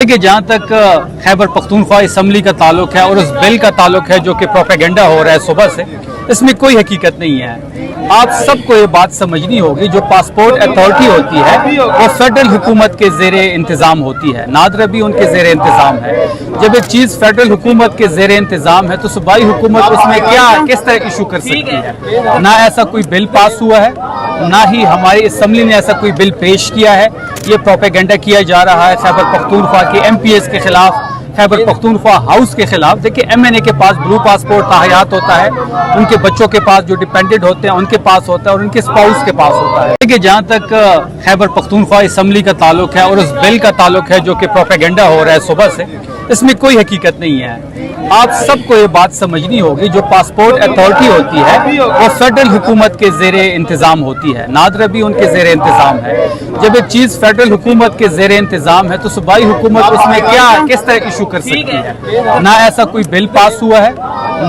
کہ जहाँ तक खैबर पख्तूनख्वा असम्बली का ताल्लुक है और उस बिल का ताल्लुक है जो कि प्रोपेगेंडा हो रहा है सुबह से, इसमें कोई हकीकत नहीं है। आप सबको ये बात समझनी होगी, जो पासपोर्ट अथॉरिटी होती है वो फेडरल हुकूमत के ज़ेरे इंतज़ाम होती है, नादरा भी उनके ज़ेरे इंतज़ाम है। जब एक चीज़ फेडरल हुकूमत के ज़ेरे इंतज़ाम है तो सूबाई हुकूमत उसमें किस तरह इशू कर सकती है। ना ऐसा कोई बिल पास हुआ है, ना ही हमारी असम्बली ने ऐसा कोई बिल पेश किया है। ये प्रोपेगेंडा किया जा रहा है खैबर पख्तूनख्वा के MPs के खिलाफ, खैबर पख्तूनख्वा हाउस के खिलाफ। देखिए MNA के पास ब्लू पासपोर्ट ताहयात होता है, उनके बच्चों के पास जो डिपेंडेंट होते हैं उनके पास होता है और उनके स्पाउस के पास होता है। देखिए जहाँ तक खैबर पख्तूनख्वा असम्बली का ताल्लुक है और उस बिल का ताल्लुक है जो कि प्रोपेगेंडा हो रहा है सुबह से, इसमें कोई हकीकत नहीं है। आप सबको ये बात समझनी होगी, जो पासपोर्ट अथॉरिटी होती है वो फेडरल हुकूमत के ज़ेरे इंतज़ाम होती है, नादरा भी उनके ज़ेरे इंतज़ाम है। जब एक चीज़ फेडरल हुकूमत के ज़ेरे इंतज़ाम है तो सूबाई हुकूमत उसमें किस तरह इशू कर सकती है। ना ऐसा कोई बिल पास हुआ है,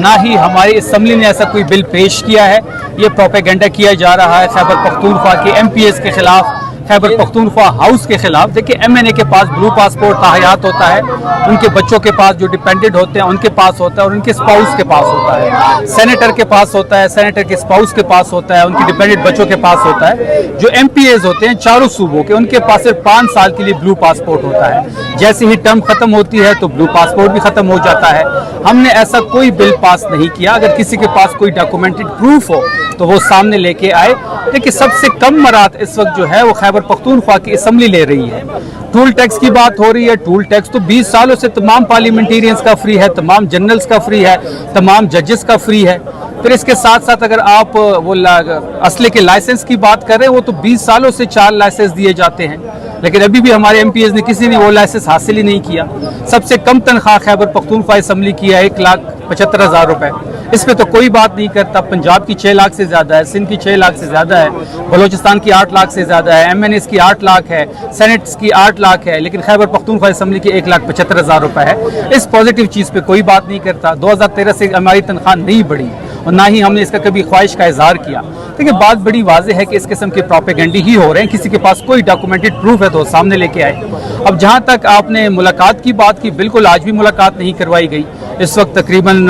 ना ही हमारी असम्बली ने ऐसा कोई बिल पेश किया है। ये प्रोपेगेंडा किया जा रहा है खैबर पख्तूनख्वा के MPs के खिलाफ, खैबर पख्तूनख्वा हाउस के खिलाफ। देखिए MNA के पास ब्लू पासपोर्ट ताहयात होता है, उनके बच्चों के पास जो डिपेंडेंट होते हैं उनके पास होता है और उनके स्पाउस के पास होता है। सेनेटर के पास होता है, सेनेटर के स्पाउस के पास होता है, उनके डिपेंडेंट बच्चों के पास होता है। जो MPs होते हैं चारों सूबों के, उनके पास सिर्फ 5 साल के लिए ब्लू पासपोर्ट होता है। जैसे ही टर्म खत्म होती है तो ब्लू पासपोर्ट भी खत्म हो जाता है। हमने ऐसा कोई बिल पास नहीं किया। अगर किसी के पास कोई डॉक्यूमेंटेड प्रूफ हो तो वो सामने लेके आए। देखिए सबसे कम मरात इस वक्त जो है वो खैबर पख्तूनख्वा की असम्बली ले रही है। टूल टैक्स की बात हो रही है। टूल टैक्स तो 20 सालों से तमाम पार्लियामेंटेरियंस का फ्री है, तमाम जनरल्स का फ्री है, तमाम जजेस का फ्री है। फिर इसके साथ साथ अगर आप वो असले के लाइसेंस की बात कर रहे हैं, वो तो 20 सालों से 4 लाइसेंस दिए जाते हैं, लेकिन अभी भी हमारे MPs ने किसी ने वो लाइसेंस हासिल ही नहीं किया। सबसे कम तनख्वाह खैबर पख्तूनख्वा असम्बली की है 1,75,000 रुपए। इस पे तो कोई बात नहीं करता। पंजाब की 6 लाख से ज़्यादा है, सिंध की 6 लाख से ज़्यादा है, बलोचिस्तान की 8 लाख से ज़्यादा है, MNAs की 8 लाख है, सेनेट्स की 8 लाख है, लेकिन खैबर पख्तूनख्वा असम्बली की 1,75,000 रुपए है। इस पॉजिटिव चीज़ पे कोई बात नहीं करता। 2013 से हमारी तनख्वाह नहीं बढ़ी और ना ही हमने इसका कभी ख्वाहिश का इजहार किया। देखिए बात बड़ी वाज़ेह है कि इस किस्म के प्रोपेगेंडे ही हो रहे हैं। किसी के पास कोई डॉक्यूमेंटेड प्रूफ है तो सामने लेके आए। अब जहाँ तक आपने मुलाकात की बात की, बिल्कुल आज भी मुलाकात नहीं करवाई गई। इस वक्त तकरीबन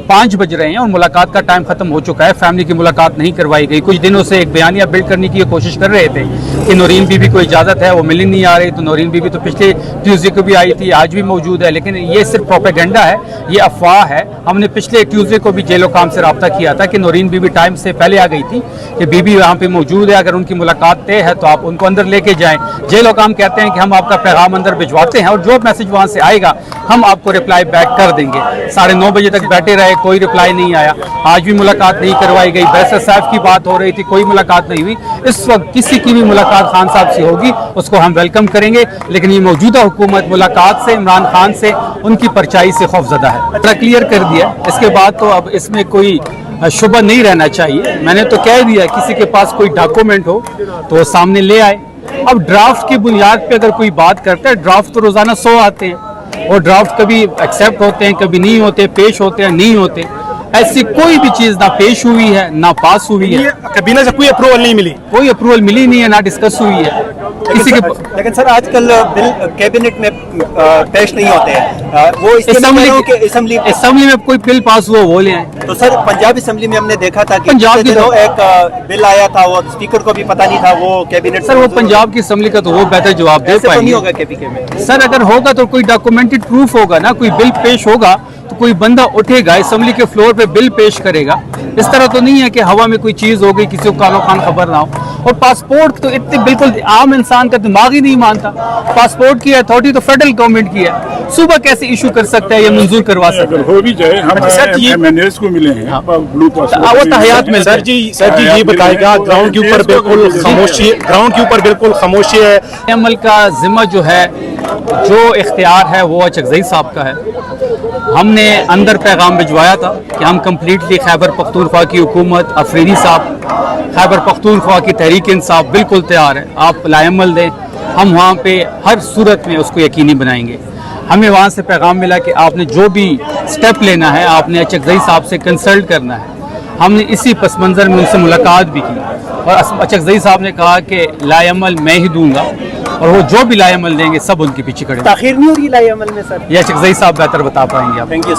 5 बज रहे हैं और मुलाकात का टाइम खत्म हो चुका है। फैमिली की मुलाकात नहीं करवाई गई। कुछ दिनों से एक बयानिया बिल्ड करने की कोशिश कर रहे थे कि नौरीन बीबी को इजाज़त है, वो मिलने नहीं आ रही। तो नौरीन बीबी तो पिछले ट्यूसडे को भी आई थी, आज भी मौजूद है, लेकिन ये सिर्फ प्रोपेगेंडा है, ये अफवाह है। हमने पिछले ट्यूसडे को भी जेलो काम से रब्ता किया था कि नौरीन बीबी टाइम से पहले आ गई थी कि बीबी वहाँ पे मौजूद है, अगर उनकी मुलाकात तय है तो आप उनको अंदर लेके जाएं। जेलो काम कहते हैं कि हम आपका पैगाम अंदर भिजवाते हैं और जो मैसेज वहाँ से आएगा हम आपको रिप्लाई बैक कर देंगे। 9:30 बजे तक बैठे रहे, कोई रिप्लाई नहीं आया। आज भी मुलाकात नहीं करवाई गई। बैरिस्टर साहब की बात हो रही थी, कोई मुलाकात नहीं हुई। इस वक्त किसी की भी मुलाकात खान साहब से होगी उसको हम वेलकम करेंगे, लेकिन ये मौजूदा हुकूमत मुलाकात से, इमरान खान से, उनकी परछाई से खौफजदा है। क्लियर कर दिया, इसके बाद तो अब इसमें कोई शुबा नहीं रहना चाहिए। मैंने तो कह दिया किसी के पास कोई डॉक्यूमेंट हो तो वो सामने ले आए। अब ड्राफ्ट की बुनियाद पे अगर कोई बात करता है, ड्राफ्ट तो रोजाना 100 आते हैं और ड्राफ्ट कभी एक्सेप्ट होते हैं, कभी नहीं होते, पेश होते हैं, नहीं होते। ऐसी कोई भी चीज ना पेश हुई है ना पास हुई है। कैबिनेट से कोई अप्रूवल नहीं मिली, कोई अप्रूवल मिली नहीं है, ना डिस्कस हुई है किसी के। लेकिन सर आजकल बिल कैबिनेट में पेश नहीं होते हैं, वो असम्बली में कोई बिल पास हुआ वो ले आए। तो सर पंजाब असम्बली में हमने देखा था कि पंजाब की एक बिल आया था, वो स्पीकर को भी पता नहीं था, वो कैबिनेट। सर वो पंजाब की असम्बली का तो वो बेहतर जवाब दे पाएंगे। नहीं होगा केपीके में सर, अगर होगा तो कोई डॉक्यूमेंटेड प्रूफ होगा ना, कोई बिल पेश होगा तो कोई बंदा उठेगा असम्बली के फ्लोर पे बिल पेश करेगा। इस तरह तो नहीं है कि हवा में कोई चीज हो गई, किसी को कालो खान खबर ना हो। और पासपोर्ट तो इतने बिल्कुल आम इंसान का दिमाग ही नहीं मानता। पासपोर्ट की अथॉरिटी तो फेडरल गवर्नमेंट की है, सुबह कैसे इशू कर सकता है या मंजूर करवा सकता है? हो भी जाए, हम MNAs को मिले हैं ब्लू पासपोर्ट, वो तहयात में। सर जी ये बताएगा, ग्राउंड के ऊपर बिल्कुल खामोशी है। अमल का जिम्मा जो है, जो इख्तियार है वो चकजई साहब का है। हमने अंदर पैगाम भिजवाया था कि हम कम्प्लीटली खैबर पख्तूनख्वा की हुकूमत, अफरीदी साहब, खैबर पख्तूनख्वा की तहरीक इंसाफ बिल्कुल तैयार है, आप लाएमल दें, हम वहाँ पे हर सूरत में उसको यकीनी बनाएंगे। हमें वहाँ से पैगाम मिला कि आपने जो भी स्टेप लेना है आपने चकजई साहब से कंसल्ट करना है। हमने इसी पस मंज़र में उनसे मुलाकात भी की और चकजई साहब ने कहा कि लाएमल मैं ही दूंगा, اور وہ جو بھی لائے عمل دیں گے سب ان کے پیچھے کھڑے ہیں. تاخیر نہیں ہوگی لائی عمل میں سر؟ یہ شخصی صاحب بہتر بتا پائیں گے آپ. Thank you.